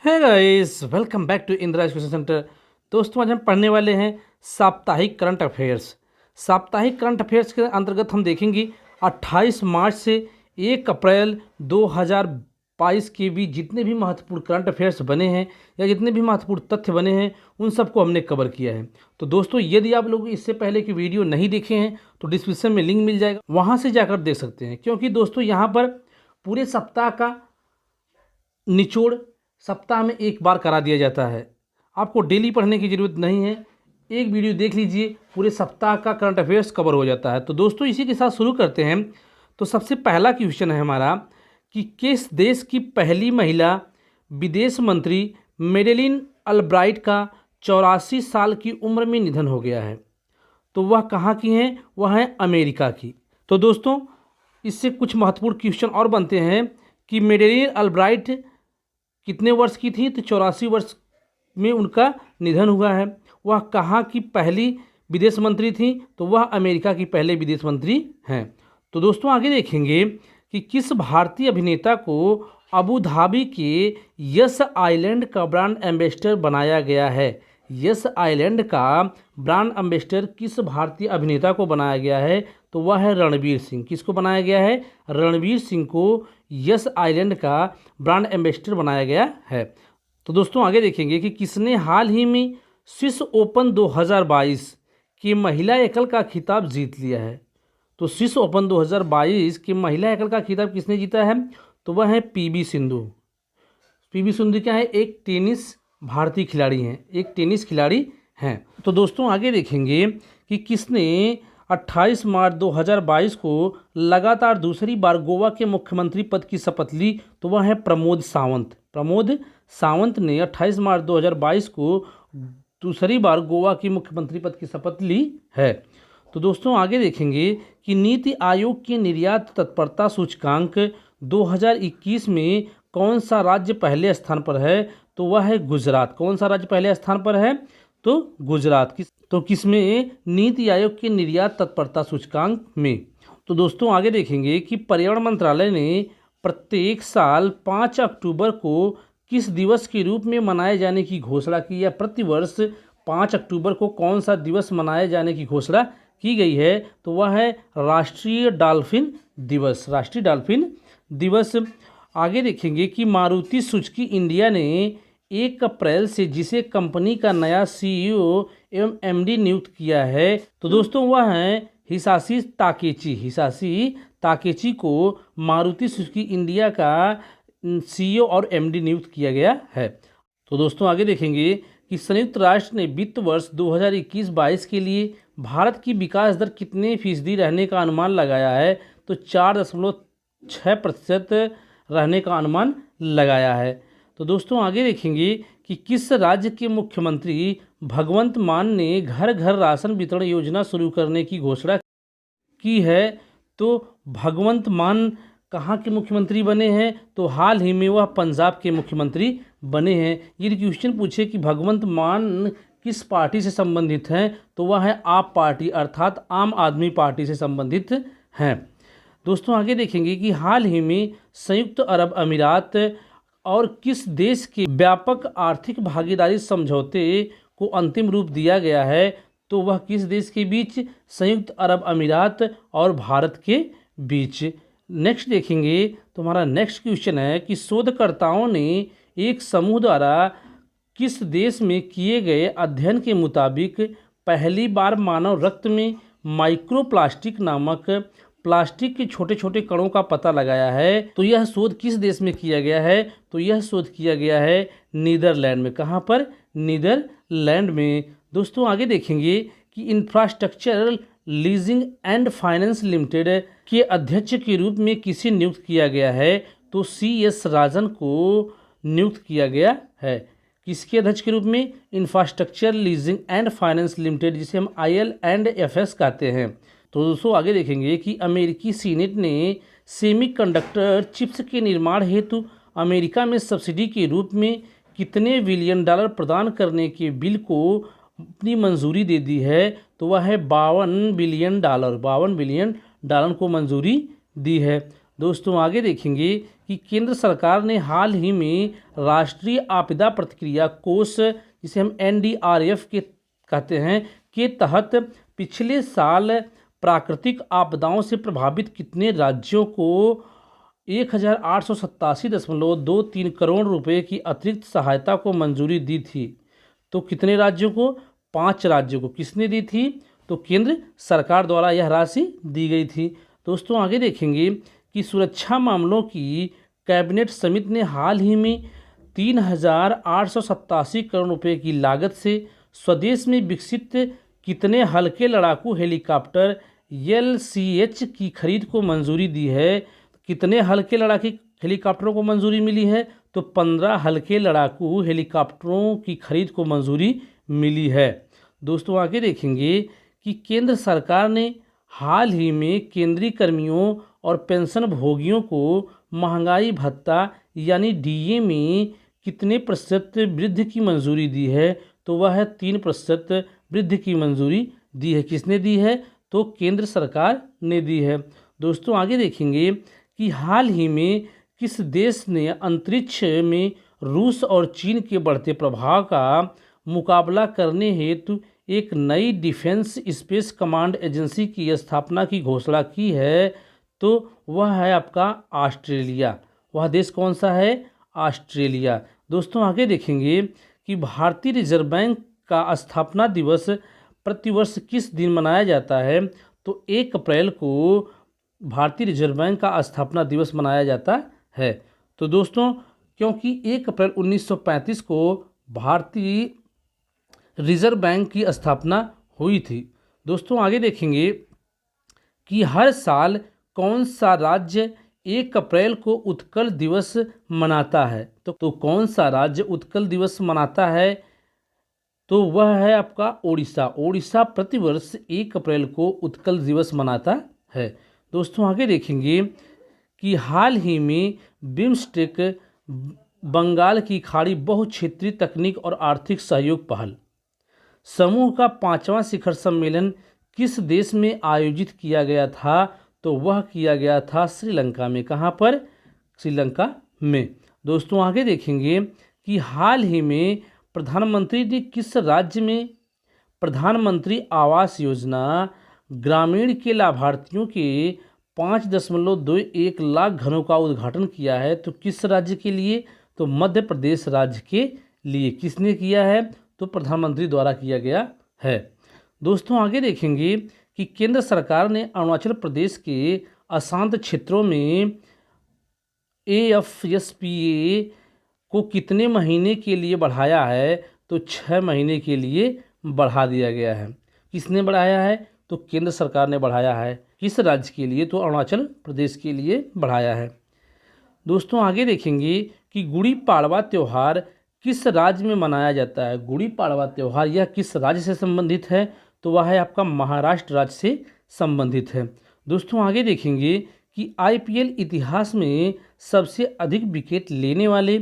है guys, welcome back to Indira education centre. दोस्तों, आज हम पढ़ने वाले हैं साप्ताहिक करंट अफेयर्स। साप्ताहिक करंट अफेयर्स के अंतर्गत हम देखेंगे 28 मार्च से 1 अप्रैल 2022 के बीच जितने भी महत्वपूर्ण करंट अफेयर्स बने हैं या जितने भी महत्वपूर्ण तथ्य बने हैं उन सबको हमने कवर किया है। तो दोस्तों, यदि आप लोग इससे पहले की वीडियो नहीं देखे हैं तो डिस्क्रिप्शन में लिंक मिल जाएगा, वहाँ से जाकर देख सकते हैं। क्योंकि दोस्तों, यहाँ पर पूरे सप्ताह का निचोड़ सप्ताह में एक बार करा दिया जाता है। आपको डेली पढ़ने की ज़रूरत नहीं है, एक वीडियो देख लीजिए, पूरे सप्ताह का करंट अफेयर्स कवर हो जाता है। तो दोस्तों, इसी के साथ शुरू करते हैं। तो सबसे पहला क्वेश्चन है हमारा कि किस देश की पहली महिला विदेश मंत्री मेडेलिन अल्ब्राइट का 84 साल की उम्र में निधन हो गया है? तो वह कहाँ की हैं? वह है अमेरिका की। तो दोस्तों, इससे कुछ महत्वपूर्ण क्वेश्चन और बनते हैं कि मेडेलिन अल्ब्राइट कितने वर्ष की थी? तो 84 वर्ष में उनका निधन हुआ है। वह कहाँ की पहली विदेश मंत्री थी? तो वह अमेरिका की पहले विदेश मंत्री हैं। तो दोस्तों, आगे देखेंगे कि किस भारतीय अभिनेता को अबू धाबी के यस आइलैंड का ब्रांड एम्बेसडर बनाया गया है? यस आइलैंड का ब्रांड एम्बेसडर किस भारतीय अभिनेता को बनाया गया है? तो वह है रणवीर सिंह। किसको बनाया गया है? रणवीर सिंह को यस आइलैंड का ब्रांड एम्बेसडर बनाया गया है। तो दोस्तों, आगे देखेंगे कि किसने हाल ही में स्विस ओपन 2022 की महिला एकल का खिताब जीत लिया है? तो स्विस ओपन 2022 की महिला एकल का खिताब किसने जीता है? तो वह है पीवी सिंधु। पीवी सिंधु क्या है? एक टेनिस भारतीय खिलाड़ी हैं, एक टेनिस खिलाड़ी हैं। तो दोस्तों, आगे देखेंगे कि किसने 28 मार्च 2022 को लगातार दूसरी बार गोवा के मुख्यमंत्री पद की शपथ ली? तो वह है प्रमोद सावंत। प्रमोद सावंत ने 28 मार्च 2022 को दूसरी बार गोवा की मुख्यमंत्री पद की शपथ ली है। तो दोस्तों, आगे देखेंगे कि नीति आयोग के निर्यात तत्परता सूचकांक 2021 में कौन सा राज्य पहले स्थान पर है? तो वह है गुजरात। कौन सा राज्य पहले स्थान पर है? तो गुजरात। किसमें? नीति आयोग के निर्यात तत्परता सूचकांक में। तो दोस्तों, आगे देखेंगे कि पर्यावरण मंत्रालय ने प्रत्येक साल 5 अक्टूबर को किस दिवस के रूप में मनाए जाने की घोषणा की? या प्रतिवर्ष 5 अक्टूबर को कौन सा दिवस मनाए जाने की घोषणा की गई है? तो वह है राष्ट्रीय डॉल्फिन दिवस। राष्ट्रीय डॉल्फिन दिवस। आगे देखेंगे कि मारुति सुजुकी इंडिया ने 1 अप्रैल से जिसे कंपनी का नया सीईओ एवं एमडी नियुक्त किया है, तो दोस्तों वह है हिसाशी ताकेची। हिसाशी ताकेची को मारुति सुजुकी इंडिया का सीईओ और एमडी नियुक्त किया गया है। तो दोस्तों, आगे देखेंगे कि संयुक्त राष्ट्र ने वित्त वर्ष 2021-22 के लिए भारत की विकास दर कितने फीसदी रहने का अनुमान लगाया है? तो 4.6% रहने का अनुमान लगाया है। तो दोस्तों, आगे देखेंगे कि किस राज्य के मुख्यमंत्री भगवंत मान ने घर घर राशन वितरण योजना शुरू करने की घोषणा की है? तो भगवंत मान कहाँ के मुख्यमंत्री बने हैं? तो हाल ही में वह पंजाब के मुख्यमंत्री बने हैं। यदि क्वेश्चन पूछे कि भगवंत मान किस पार्टी से संबंधित हैं, तो वह है आप पार्टी, अर्थात आम आदमी पार्टी से संबंधित हैं। दोस्तों, आगे देखेंगे कि हाल ही में संयुक्त अरब अमीरात और किस देश के व्यापक आर्थिक भागीदारी समझौते को अंतिम रूप दिया गया है? तो वह किस देश के बीच? संयुक्त अरब अमीरात और भारत के बीच। नेक्स्ट देखेंगे तो हमारा नेक्स्ट क्वेश्चन है कि शोधकर्ताओं ने एक समूह द्वारा किस देश में किए गए अध्ययन के मुताबिक पहली बार मानव रक्त में माइक्रोप्लास्टिक नामक प्लास्टिक के छोटे छोटे कणों का पता लगाया है? तो यह शोध किस देश में किया गया है? तो यह शोध किया गया है नीदरलैंड में। कहाँ पर? नीदरलैंड में। दोस्तों, आगे देखेंगे कि infrastructure leasing and finance limited के अध्यक्ष के रूप में किसे नियुक्त किया गया है? तो CS राजन को नियुक्त किया गया है। किसके अध्यक्ष के रूप में? Infrastructure leasing and finance limited, जिसे हम IL&FS कहते हैं। तो दोस्तों, आगे देखेंगे कि अमेरिकी सीनेट ने सेमीकंडक्टर चिप्स के निर्माण हेतु अमेरिका में सब्सिडी के रूप में कितने बिलियन डॉलर प्रदान करने के बिल को अपनी मंजूरी दे दी है? तो वह है 52 बिलियन डॉलर। 52 बिलियन डॉलर को मंजूरी दी है। दोस्तों आगे देखेंगे कि केंद्र सरकार ने हाल ही में राष्ट्रीय आपदा प्रतिक्रिया कोष, जिसे हम NDRF के कहते हैं, के तहत पिछले साल प्राकृतिक आपदाओं से प्रभावित कितने राज्यों को 1887.23 करोड़ रुपए की अतिरिक्त सहायता को मंजूरी दी थी। तो कितने राज्यों को? 5 राज्यों को। किसने दी थी? तो केंद्र सरकार द्वारा यह राशि दी गई थी। दोस्तों आगे देखेंगे कि सुरक्षा मामलों की कैबिनेट समिति ने हाल ही में 3,887 करोड़ रुपए की लागत से स्वदेश में विकसित कितने हल्के लड़ाकू हेलीकॉप्टर LCH की खरीद को मंजूरी दी है? कितने हल्के लड़ाकू हेलीकॉप्टरों को मंजूरी मिली है? तो 15 हल्के लड़ाकू हेलीकॉप्टरों की खरीद को मंजूरी मिली है। दोस्तों आगे देखेंगे कि केंद्र सरकार ने हाल ही में केंद्रीय कर्मियों और पेंशन भोगियों को महंगाई भत्ता यानी DA में कितने प्रतिशत वृद्धि की मंजूरी दी है? तो वह 3% वृद्धि की मंजूरी दी है। किसने दी है? तो केंद्र सरकार ने दी है। दोस्तों आगे देखेंगे कि हाल ही में किस देश ने अंतरिक्ष में रूस और चीन के बढ़ते प्रभाव का मुकाबला करने हेतु एक नई डिफेंस स्पेस कमांड एजेंसी की स्थापना की घोषणा की है? तो वह है आपका ऑस्ट्रेलिया। वह देश कौन सा है? ऑस्ट्रेलिया। दोस्तों आगे देखेंगे कि भारतीय रिजर्व बैंक का स्थापना दिवस प्रतिवर्ष किस दिन मनाया जाता है? तो 1 अप्रैल को भारतीय रिजर्व बैंक का स्थापना दिवस मनाया जाता है। तो दोस्तों क्योंकि 1 अप्रैल 1935 को भारतीय रिजर्व बैंक की स्थापना हुई थी। दोस्तों आगे देखेंगे कि हर साल कौन सा राज्य 1 अप्रैल को उत्कल दिवस मनाता है? तो कौन सा राज्य उत्कल दिवस मनाता है? तो वह है आपका ओडिशा। ओडिशा प्रतिवर्ष 1 अप्रैल को उत्कल दिवस मनाता है। दोस्तों आगे देखेंगे कि हाल ही में बिम्स्टेक बंगाल की खाड़ी बहुक्षेत्रीय तकनीक और आर्थिक सहयोग पहल समूह का 5वां शिखर सम्मेलन किस देश में आयोजित किया गया था? तो वह किया गया था श्रीलंका में। कहाँ पर? श्रीलंका में। दोस्तों आगे देखेंगे कि हाल ही में प्रधानमंत्री ने किस राज्य में प्रधानमंत्री आवास योजना ग्रामीण के लाभार्थियों के 5.21 लाख घरों का उद्घाटन किया है? तो किस राज्य के लिए? तो मध्य प्रदेश राज्य के लिए। किसने किया है? तो प्रधानमंत्री द्वारा किया गया है। दोस्तों आगे देखेंगे कि केंद्र सरकार ने अरुणाचल प्रदेश के अशांत क्षेत्रों में AFSPA को कितने महीने के लिए बढ़ाया है? तो 6 महीने के लिए बढ़ा दिया गया है। किसने बढ़ाया है? तो केंद्र सरकार ने बढ़ाया है। किस राज्य के लिए? तो अरुणाचल प्रदेश के लिए बढ़ाया है। दोस्तों आगे देखेंगे कि गुड़ी पाड़वा त्यौहार किस राज्य में मनाया जाता है? गुड़ी पाड़वा त्यौहार यह किस राज्य से संबंधित है? तो वह है आपका महाराष्ट्र राज्य से संबंधित है। दोस्तों आगे देखेंगे कि IPL इतिहास में सबसे अधिक विकेट लेने वाले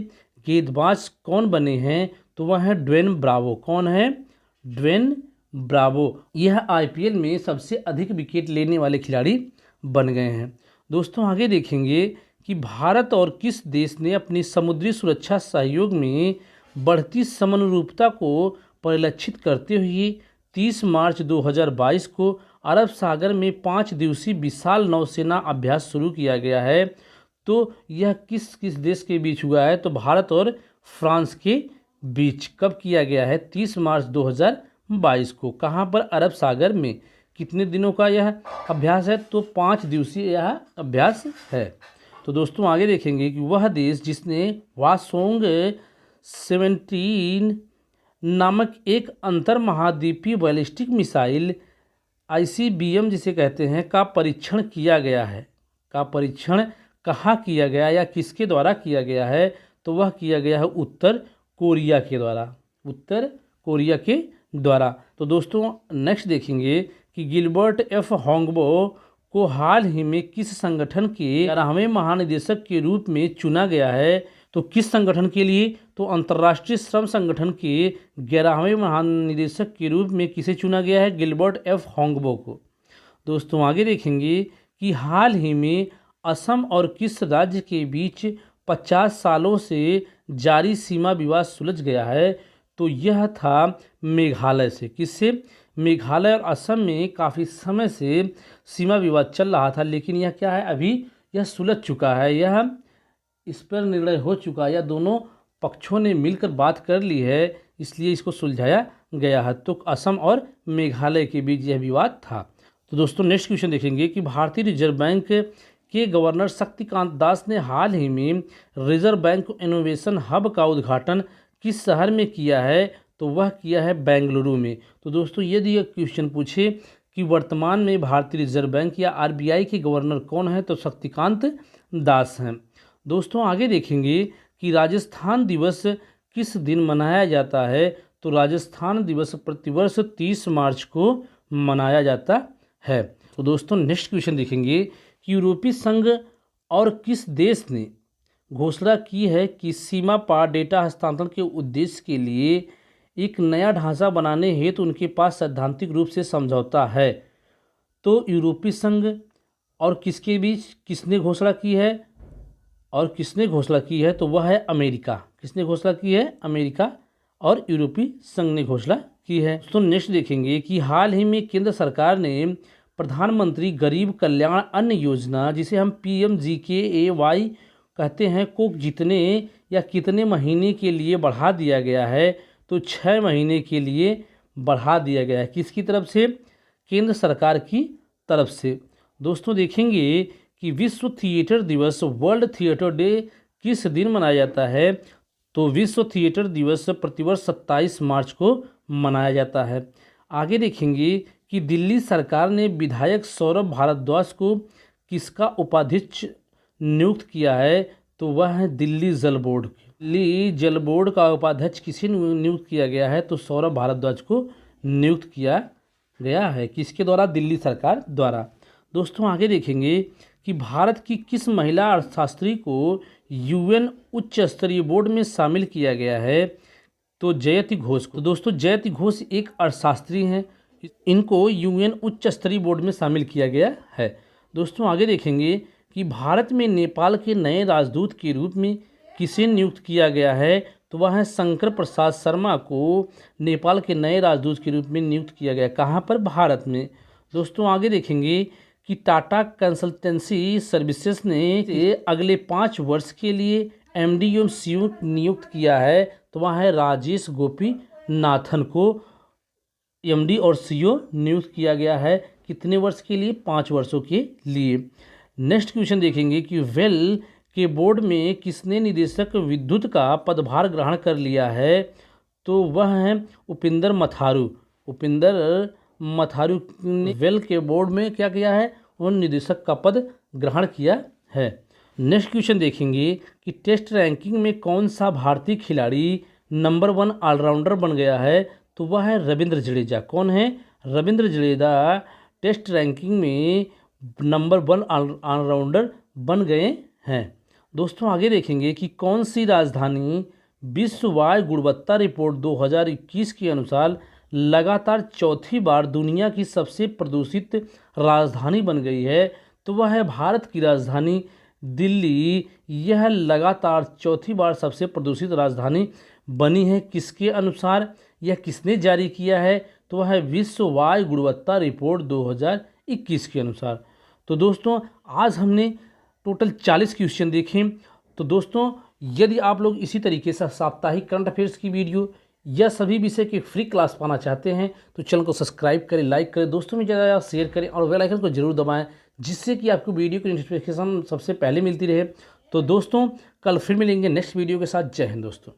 गेंदबाज कौन बने हैं? तो वह है ड्वेन ब्रावो। कौन है? Dwayne Bravo. यह IPL में सबसे अधिक विकेट लेने वाले खिलाड़ी बन गए हैं। दोस्तों आगे देखेंगे कि भारत और किस देश ने अपनी समुद्री सुरक्षा सहयोग में बढ़ती समनुरूपता को परिलक्षित करते हुए 30 मार्च 2022 को अरब सागर में 5 दिवसीय विशाल नौसेना अभ्यास शुरू किया गया है? तो यह किस किस देश के बीच हुआ है? तो भारत और फ्रांस के बीच। कब किया गया है? 30 मार्च 2022 को। कहाँ पर? अरब सागर में। कितने दिनों का यह अभ्यास है? तो 5 दिवसीय यह अभ्यास है। तो दोस्तों आगे देखेंगे कि वह देश जिसने वासोंग 17 नामक एक अंतर महाद्वीपीय बैलिस्टिक मिसाइल ICBM जिसे कहते हैं का परीक्षण किया गया है, का परीक्षण कहाँ किया गया या किसके द्वारा किया गया है? तो वह किया गया है उत्तर कोरिया के द्वारा। उत्तर कोरिया के द्वारा। तो दोस्तों नेक्स्ट देखेंगे कि गिलबर्ट F होंगबो को हाल ही में किस संगठन के 11वें महानिदेशक के रूप में चुना गया है? तो किस संगठन के लिए? तो अंतर्राष्ट्रीय श्रम संगठन के 11वें महानिदेशक के रूप में किसे चुना गया है? गिलबर्ट F होंगबो को। दोस्तों आगे देखेंगे कि हाल ही में असम और किस राज्य के बीच 50 सालों से जारी सीमा विवाद सुलझ गया है? तो यह था मेघालय से। किससे? मेघालय और असम में काफ़ी समय से सीमा विवाद चल रहा था, लेकिन यह क्या है, अभी यह सुलझ चुका है, यह इस पर निर्णय हो चुका है, या दोनों पक्षों ने मिलकर बात कर ली है, इसलिए इसको सुलझाया गया है। तो असम और मेघालय के बीच यह विवाद था। तो दोस्तों नेक्स्ट क्वेश्चन देखेंगे कि भारतीय रिजर्व बैंक के गवर्नर शक्तिकांत दास ने हाल ही में रिजर्व बैंक इनोवेशन हब का उद्घाटन किस शहर में किया है? तो वह किया है बेंगलुरु में। तो दोस्तों यदि यह क्वेश्चन पूछे कि वर्तमान में भारतीय रिजर्व बैंक या आरबीआई के गवर्नर कौन है, तो शक्तिकांत दास हैं। दोस्तों आगे देखेंगे कि राजस्थान दिवस किस दिन मनाया जाता है? तो राजस्थान दिवस प्रतिवर्ष 30 मार्च को मनाया जाता है। तो दोस्तों नेक्स्ट क्वेश्चन देखेंगे कि यूरोपीय संघ और किस देश ने घोषणा की है कि सीमा पार डेटा हस्तांतरण के उद्देश्य के लिए एक नया ढांचा बनाने हेतु उनके पास सैद्धांतिक रूप से समझौता है? तो यूरोपीय संघ और किसके बीच किसने घोषणा की है? और किसने घोषणा की है? तो वह है अमेरिका। किसने घोषणा की है? अमेरिका और यूरोपीय संघ ने घोषणा की है। तो नेक्स्ट देखेंगे कि हाल ही में केंद्र सरकार ने प्रधानमंत्री गरीब कल्याण अन्न योजना, जिसे हम PMGKAY कहते हैं, को जितने या कितने महीने के लिए बढ़ा दिया गया है? तो 6 महीने के लिए बढ़ा दिया गया है। किसकी तरफ से? केंद्र सरकार की तरफ से। दोस्तों देखेंगे कि विश्व थिएटर दिवस, वर्ल्ड थिएटर डे किस दिन मनाया जाता है? तो विश्व थिएटर दिवस प्रतिवर्ष 27 मार्च को मनाया जाता है। आगे देखेंगे कि दिल्ली सरकार ने विधायक सौरभ भारद्वाज को किसका उपाध्यक्ष नियुक्त किया है? तो वह है दिल्ली जल बोर्ड। दिल्ली जल बोर्ड का उपाध्यक्ष किसे नियुक्त किया गया है? तो सौरभ भारद्वाज को नियुक्त किया गया है। किसके द्वारा? दिल्ली सरकार द्वारा। दोस्तों आगे देखेंगे कि भारत की किस महिला अर्थशास्त्री को UN उच्च स्तरीय बोर्ड में शामिल किया गया है? तो जयति घोष को। दोस्तों जयति घोष एक अर्थशास्त्री हैं, इनको UN उच्च स्तरीय बोर्ड में शामिल किया गया है। दोस्तों आगे देखेंगे कि भारत में नेपाल के नए राजदूत के रूप में किसे नियुक्त किया गया है? तो वह है शंकर प्रसाद शर्मा को नेपाल के नए राजदूत के रूप में नियुक्त किया गया। कहाँ पर? भारत में। दोस्तों आगे देखेंगे कि टाटा कंसल्टेंसी सर्विसेज ने अगले 5 वर्ष के लिए MD एवं CEO नियुक्त किया है। तो वह है राजेश गोपी नाथन को MD और CEO नियुक्त किया गया है। कितने वर्ष के लिए? 5 वर्षों के लिए। नेक्स्ट क्वेश्चन देखेंगे कि वेल के बोर्ड में किसने निदेशक विद्युत का पदभार ग्रहण कर लिया है? तो वह है उपिंदर मथारू। उपिंदर मथारू ने वेल के बोर्ड में क्या किया है? उन निदेशक का पद ग्रहण किया है। नेक्स्ट क्वेश्चन देखेंगे कि टेस्ट रैंकिंग में कौन सा भारतीय खिलाड़ी नंबर 1 ऑलराउंडर बन गया है? तो वह है रविंद्र जडेजा। कौन है? रविंद्र जडेजा टेस्ट रैंकिंग में नंबर 1 ऑलराउंडर बन गए हैं। दोस्तों आगे देखेंगे कि कौन सी राजधानी विश्व वायु गुणवत्ता रिपोर्ट 2021 के अनुसार लगातार चौथी बार दुनिया की सबसे प्रदूषित राजधानी बन गई है? तो वह है भारत की राजधानी दिल्ली। यह लगातार चौथी बार सबसे प्रदूषित राजधानी बनी है। किसके अनुसार? यह किसने जारी किया है? तो वह है विश्व वायु गुणवत्ता रिपोर्ट 2021 के अनुसार। तो दोस्तों आज हमने टोटल 40 क्वेश्चन देखे। तो दोस्तों यदि आप लोग इसी तरीके से साप्ताहिक करंट अफेयर्स की वीडियो या सभी विषय की फ्री क्लास पाना चाहते हैं तो चैनल को सब्सक्राइब करें, लाइक करें, दोस्तों में ज़्यादा शेयर करें और बेल आइकन को जरूर दबाएं, जिससे कि आपको वीडियो की नोटिफिकेशन सबसे पहले मिलती रहे। तो दोस्तों कल फिर मिलेंगे नेक्स्ट वीडियो के साथ। जय हिंद दोस्तों।